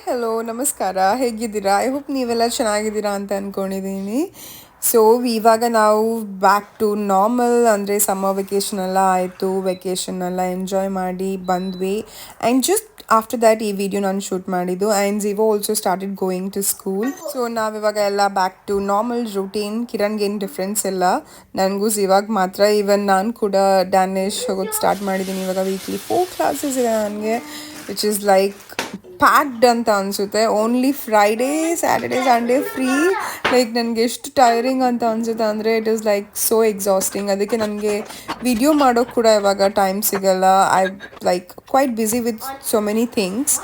hello ನಮಸ್ಕಾರ ಹೇಗಿದ್ದೀರಾ I hope ನೀವೆಲ್ಲ ಚೆನ್ನಾಗಿದ್ದೀರಾ ಅಂತ ಅಂದ್ಕೊಂಡಿದ್ದೀನಿ ಸೊ ಇವಾಗ ನಾವು ಬ್ಯಾಕ್ ಟು ನಾರ್ಮಲ್ ಅಂದರೆ ಸಮ್ಮರ್ ವೆಕೇಷನ್ ಎಲ್ಲ ಆಯಿತು ವೆಕೇಷನ್ ಎಲ್ಲ ಎಂಜಾಯ್ ಮಾಡಿ ಬಂದ್ವಿ ಆ್ಯಂಡ್ ಜಸ್ಟ್ ಆಫ್ಟರ್ ದ್ಯಾಟ್ ಈ ವಿಡಿಯೋ ನಾನು ಶೂಟ್ ಮಾಡಿದ್ದು and Zivo also started going to school so ನಾವಿವಾಗ ಎಲ್ಲ ಬ್ಯಾಕ್ ಟು ನಾರ್ಮಲ್ ರೂಟೀನ್ ಕಿರಣ್ಗೆ ಏನು ಡಿಫ್ರೆನ್ಸ್ ಇಲ್ಲ ನನಗೂ ಇವಾಗ ಮಾತ್ರ ಈವನ್ ನಾನು ಕೂಡ ಡ್ಯಾನಿಷ್ ಹೋಗೋದು ಸ್ಟಾರ್ಟ್ ಮಾಡಿದ್ದೀನಿ ಇವಾಗ ವೀಕ್ಲಿ 4 ಕ್ಲಾಸಸ್ ಇದೆ ನನಗೆ ವಿಚ್ ಇಸ್ ಲೈಕ್ ಪ್ಯಾಕ್ಡ್ ಅಂತ ಅನಿಸುತ್ತೆ only Friday Saturday Sunday free like ನನಗೆ ಎಷ್ಟು ಟೈರಿಂಗ್ ಅಂತ ಅನಿಸುತ್ತೆ ಅಂದರೆ it is like so exhausting ಅದಕ್ಕೆ ನನಗೆ ವಿಡಿಯೋ ಮಾಡೋಕ್ಕೆ ಕೂಡ ಇವಾಗ ಟೈಮ್ ಸಿಗಲ್ಲ I like quite busy with so many things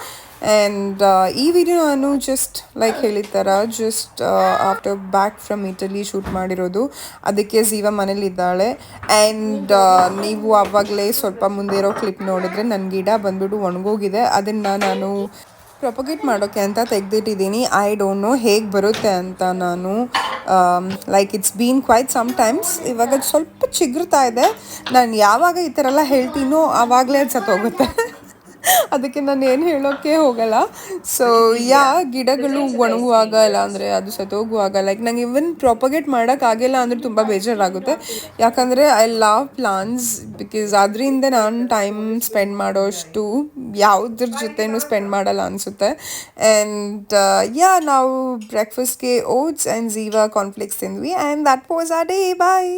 and ಈ ವಿಡಿಯೋ ನಾನು ಜಸ್ಟ್ ಲೈಕ್ ಹೇಳಿದ ಥರ just after back from Italy shoot ಮಾಡಿರೋದು ಅದಕ್ಕೆ ಝೀವಾ ಮನೇಲಿದ್ದಾಳೆ ಆ್ಯಂಡ್ ನೀವು ಆವಾಗಲೇ ಸ್ವಲ್ಪ ಮುಂದೆ ಇರೋ ಕ್ಲಿಪ್ ನೋಡಿದ್ರೆ ನನ್ನ ಗಿಡ ಬಂದ್ಬಿಟ್ಟು ಒಣಗೋಗಿದೆ ಅದನ್ನು ನಾನು ಪ್ರೊಪಗೇಟ್ ಮಾಡೋಕ್ಕೆ ಅಂತ ತೆಗೆದಿಟ್ಟಿದ್ದೀನಿ ಐ ಡೋಂಟ್ ನೋ ಹೇಗೆ ಬರುತ್ತೆ ಅಂತ ನಾನು like it's been quite some times ಇವಾಗ ಸ್ವಲ್ಪ ಚಿಗುರ್ತಾ ಇದೆ ನಾನು ಯಾವಾಗ ಈ ಥರ ಎಲ್ಲ ಹೇಳ್ತೀನೋ ಆವಾಗಲೇ ಅದು ಸತ್ತೋಗುತ್ತೆ ಅದಕ್ಕೆ ನಾನು ಏನು ಹೇಳೋಕ್ಕೆ ಹೋಗಲ್ಲ ಸೊ ಗಿಡಗಳು ಒಣಗುವಾಗ ಇಲ್ಲ ಅಂದರೆ ಅದು ಸತ್ತೋಗುವಾಗ ಲೈಕ್ ನಂಗೆ ಇವನ್ ಪ್ರೊಪಗೇಟ್ ಮಾಡೋಕ್ಕಾಗಿಲ್ಲ ಅಂದರೆ ತುಂಬ ಬೇಜಾರಾಗುತ್ತೆ ಯಾಕಂದರೆ ಐ ಲವ್ ಪ್ಲಾನ್ಸ್ ಬಿಕಾಸ್ ಅದರಿಂದ ನಾನು ಟೈಮ್ ಸ್ಪೆಂಡ್ ಮಾಡೋಷ್ಟು ಯಾವುದ್ರ ಜೊತೆನೂ ಸ್ಪೆಂಡ್ ಮಾಡಲ್ಲ ಅನಿಸುತ್ತೆ ಆ್ಯಂಡ್ ನಾವು ಬ್ರೇಕ್ಫಾಸ್ಟ್ಗೆ ಓಟ್ಸ್ ಆ್ಯಂಡ್ ಝೀವಾ ಕಾನ್ಫ್ಲಿಕ್ಸ್ ತಿಂದ್ವಿ ಆ್ಯಂಡ್ ದಟ್ ವಾಸ್ ಆ ಡೇ ಬಾಯ್